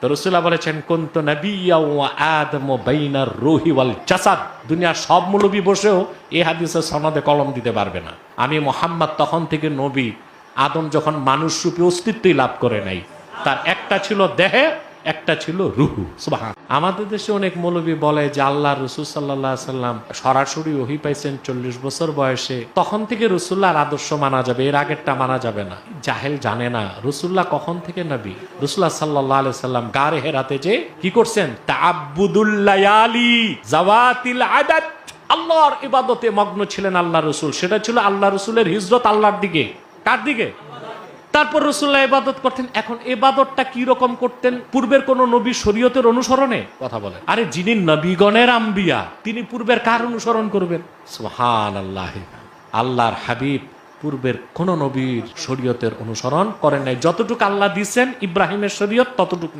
তো রাসূলুল্লাহ বলেছেন কুনতু নাবিয়্যা ওয়া আদমু বাইনার রূহি ওয়াল জাসাদ। দুনিয়ার সব মৌলবী বসেও এই হাদিসের সনদে কলম দিতে পারবে না। আমি মুহাম্মদ তখন থেকে নবী, আদম যখন মানুষ রূপে অস্তিত্বই লাভ করে নাই, তার একটা ছিল দেহে, একটা ছিল রুহু। সুবহান। আমাদের দেশে অনেক মৌলবী বলে যে আল্লাহ রাসূল সাল্লাল্লাহু আলাইহি সাল্লাম সরাসরি ওহী পাইছেন 40 বছর বয়সে, তখন থেকে রাসূলুল্লাহর আদর্শ মানা যাবে, এর আগেরটা মানা যাবে না। জাহেল জানে না রাসূলুল্লাহ কখন থেকে নবী। রাসূলুল্লাহ সাল্লাল্লাহু আলাইহি সাল্লাম গারে হেরাতে যে কি করছেন, তাআব্বুদুল লায়ালি যাওয়াতিল আদাদ, আল্লাহর ইবাদতে মগ্ন ছিলেন আল্লাহ রাসূল। সেটা ছিল আল্লাহ রাসূলের হিজরত আল্লাহর দিকে। কার দিকে? তারপর রাসূলুল্লাহ ইবাদত করতেন। এখন ইবাদতটা কি রকম করতেন? পূর্বের কোন নবী শরীয়তের অনুসরণে? কথা বলেন। আরে যিনি নবীগণের আম্বিয়া, তিনি পূর্বের কার অনুসরণ করবেন? সুবহানাল্লাহ। আল্লাহর হাবিব পূর্বের কোন নবীর শরীয়তের অনুসরণ করেন নাই। যতটুকু আল্লাহ দিয়েছেন ইব্রাহিমের শরীয়ত ততটুকু